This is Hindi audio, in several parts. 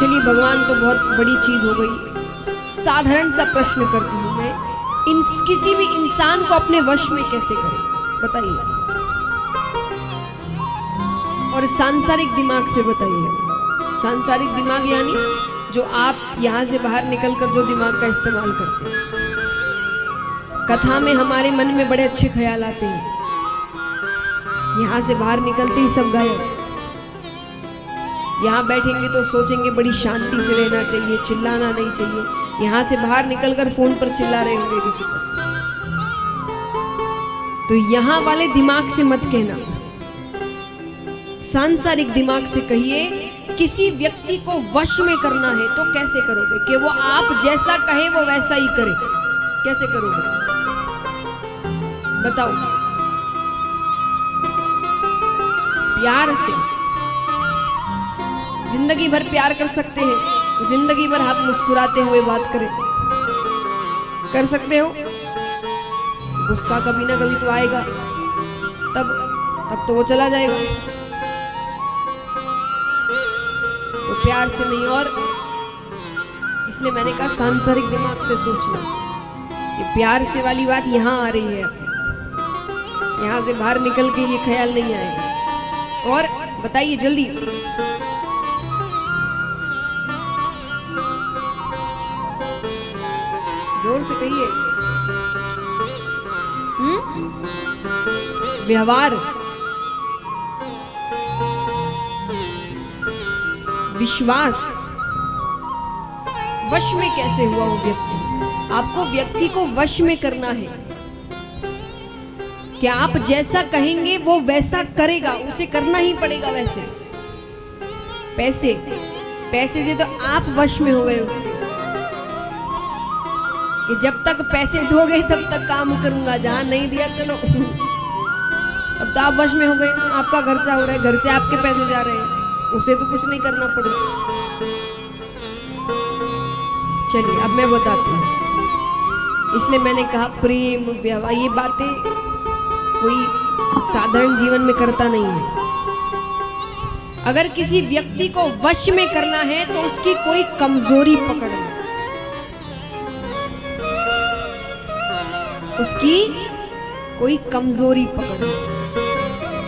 चलिए, भगवान तो बहुत बड़ी चीज हो गई। साधारण सा प्रश्न करती हूँ मैं, किसी भी इंसान को अपने वश में कैसे करें, बताइए। और सांसारिक दिमाग से बताइए। सांसारिक दिमाग यानी जो आप यहाँ से बाहर निकलकर जो दिमाग का इस्तेमाल करते हैं। कथा में हमारे मन में बड़े अच्छे ख्याल आते हैं, यहाँ से बाहर निकलते ही सब गायब। यहाँ बैठेंगे तो सोचेंगे बड़ी शांति से रहना चाहिए, चिल्लाना नहीं चाहिए। यहाँ से बाहर निकलकर फोन पर चिल्ला रहे होंगे किसी पर। तो यहाँ वाले दिमाग से मत कहना, सांसारिक दिमाग से कहिए। किसी व्यक्ति को वश में करना है तो कैसे करोगे कि वो आप जैसा कहे वो वैसा ही करे? कैसे करोगे बताओ? प्यार से। जिंदगी भर प्यार कर सकते हैं, जिंदगी भर आप मुस्कुराते हुए बात करें, कर सकते हो? गुस्सा कभी ना कभी तो आएगा, तब तो वो चला जाएगा। तो प्यार से नहीं। और इसलिए मैंने कहा सांसारिक दिमाग से सोचना। ये प्यार से वाली बात यहाँ आ रही है, यहाँ से बाहर निकल के ये ख्याल नहीं आएगा। और बताइए जल्दी। जोर से कहिए। व्यवहार, विश्वास, वश में कैसे हुआ वो व्यक्ति? आपको व्यक्ति को वश में करना है कि आप जैसा कहेंगे वो वैसा करेगा, उसे करना ही पड़ेगा वैसे। पैसे से तो आप वश में हो गए उसके कि जब तक पैसे दोगे तब तक काम करूंगा, जहां नहीं दिया चलो। अब तो आप वश में हो गए ना, आपका खर्चा हो रहा है, घर से आपके पैसे जा रहे हैं, उसे तो कुछ नहीं करना पड़ेगा। चलिए अब मैं बताती हूँ। इसलिए मैंने कहा प्रेम, व्यवहार, ये बातें कोई साधारण जीवन में करता नहीं है। अगर किसी व्यक्ति को वश में करना है तो उसकी कोई कमजोरी पकड़ना, उसकी कोई कमजोरी पकड़ना।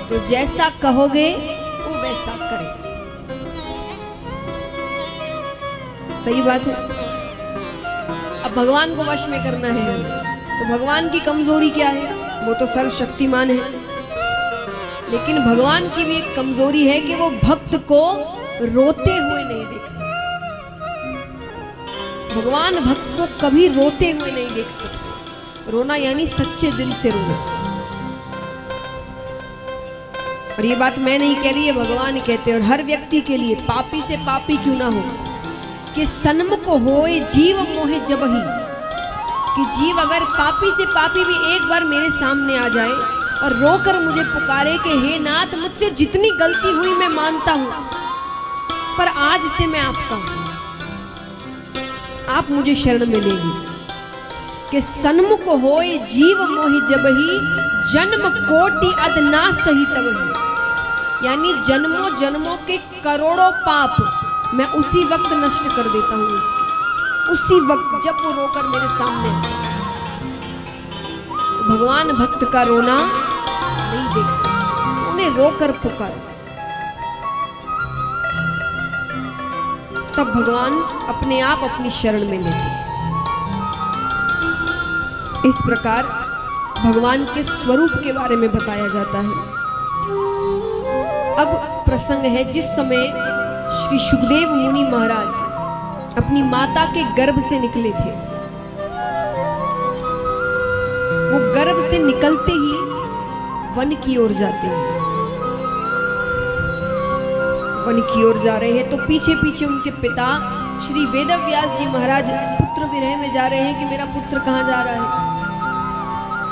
तो जैसा कहोगे वो वैसा करे। सही बात है। अब भगवान को वश में करना है तो भगवान की कमजोरी क्या है? वो तो सर्वशक्तिमान है, लेकिन भगवान की भी एक कमजोरी है कि वो भक्त को रोते हुए नहीं देख सकते। भगवान भक्त को कभी रोते हुए नहीं देख सकते। रोना यानी सच्चे दिल से रोना। और ये बात मैं नहीं कह रही है, भगवान कहते हैं। और हर व्यक्ति के लिए, पापी से पापी क्यों ना हो, कि सन्मुख होए जीव मोहे जबहि, कि जीव अगर पापी से पापी भी एक बार मेरे सामने आ जाए और रोकर मुझे पुकारे कि हे नाथ, मुझसे जितनी गलती हुई मैं मानता हूं, पर आज से मैं आपका हूं, आप मुझे शरण में ले लीजिए। कि सन्मुख होए जीव मोहि जबहि, जन्म कोटि अदना सही तबहि, यानी जन्मों जन्मों के करोड़ों पाप मैं उसी वक्त नष्ट कर देता हूं उसके, उसी वक्त जब वो रोकर मेरे सामने आता। भगवान भक्त का रोना नहीं देख सकते, उन्हें रोकर पुकार, तब भगवान अपने आप अपनी शरण में लेते। इस प्रकार भगवान के स्वरूप के बारे में बताया जाता है। अब प्रसंग है जिस समय श्री सुखदेव मुनि महाराज अपनी माता के गर्भ से निकले थे। वो गर्भ से निकलते ही वन की ओर जाते हैं। वन की ओर जा रहे हैं तो पीछे पीछे उनके पिता श्री वेदव्यास जी महाराज पुत्र विरह में जा रहे हैं कि मेरा पुत्र कहाँ जा रहा है।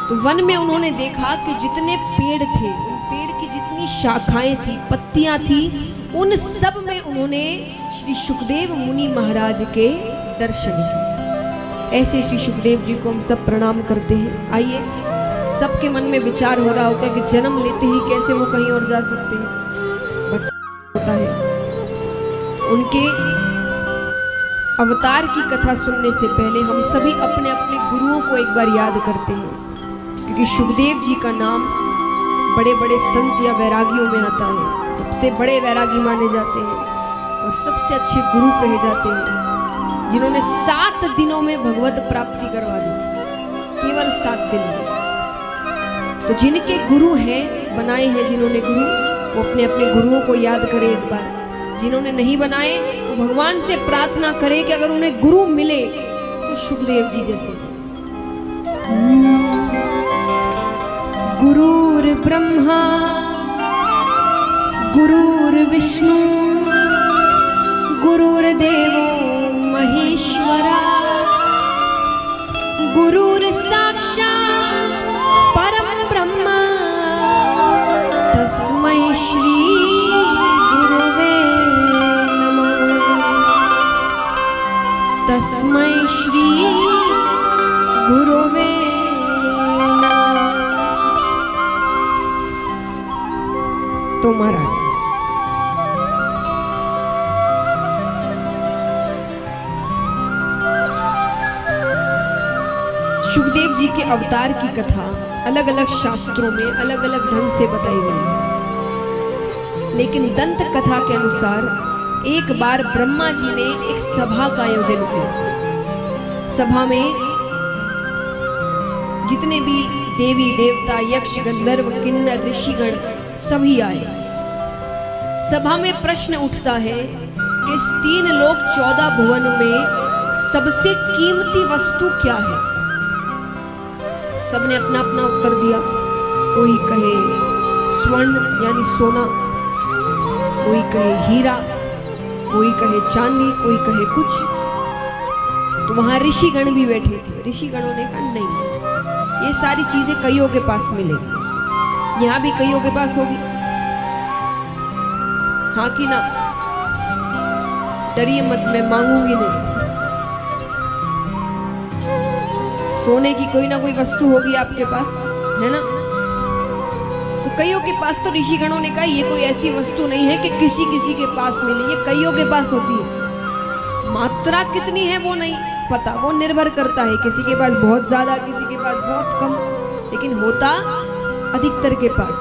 तो वन में उन्होंने देखा कि जितने पेड़ थे, उन पेड़ की जितनी शाखाएं थी, पत्तियां थी, उन सब में उन्होंने श्री सुखदेव मुनि महाराज के दर्शन किए। ऐसे श्री सुखदेव जी को हम सब प्रणाम करते हैं। आइए, सबके मन में विचार हो रहा होगा कि जन्म लेते ही कैसे वो कहीं और जा सकते हैं। होता है उनके अवतार की कथा सुनने से पहले हम सभी अपने अपने गुरुओं को एक बार याद करते हैं, क्योंकि शुकदेव जी का नाम बड़े बड़े संत या वैरागियों में आता है। सबसे बड़े वैरागी माने जाते हैं और सबसे अच्छे गुरु कहे जाते हैं, जिन्होंने 7 दिनों में भगवत प्राप्ति करवा दी, केवल 7 दिन में। तो जिनके गुरु हैं, बनाए हैं जिन्होंने गुरु, वो अपने अपने गुरुओं को याद करें एक बार। जिन्होंने नहीं बनाए तो भगवान से प्रार्थना करें कि अगर उन्हें गुरु मिले तो शुकदेव जी जैसे। गुरुर् ब्रह्मा गुरुर्विष्णु गुरुर्देवो महेश्वरा गुरुर्साक्षात् परम ब्रह्म तस्मै श्री गुरुवे नमः। तस्मै श्री गुरुवे नमः। तो महाराज शुकदेव जी के अवतार की कथा अलग अलग शास्त्रों में अलग अलग ढंग से बताई गई है, लेकिन दंत कथा के अनुसार एक बार ब्रह्मा जी ने एक सभा का आयोजन किया। सभा में जितने भी देवी देवता यक्ष गंधर्व किन्नर ऋषिगण सभी आए। सभा में प्रश्न उठता है कि इस 3 लोक 14 भुवनों में सबसे कीमती वस्तु क्या है। सबने अपना अपना उत्तर दिया। कोई कहे स्वर्ण यानी सोना, कोई कहे हीरा, कोई कहे चांदी, कोई कहे कुछ। तो वहां ऋषिगण भी बैठे थे। ऋषिगणों ने कहा नहीं, ये सारी चीजें कईयों के पास मिलेगी, यहाँ भी कईयों के पास होगी। हाँ कि ना? डरिए मत, मैं मांगूंगी नहीं। सोने की कोई ना कोई वस्तु होगी आपके पास, है ना? तो कईयों के पास, तो ऋषिगणों ने कहा ये कोई ऐसी वस्तु नहीं है कि किसी किसी के पास मिले, ये कईयों के पास होती है। मात्रा कितनी है वो नहीं पता, वो निर्भर करता है, किसी के पास बहुत ज्यादा, किसी के पास बहुत कम, लेकिन होता अधिकतर के पास।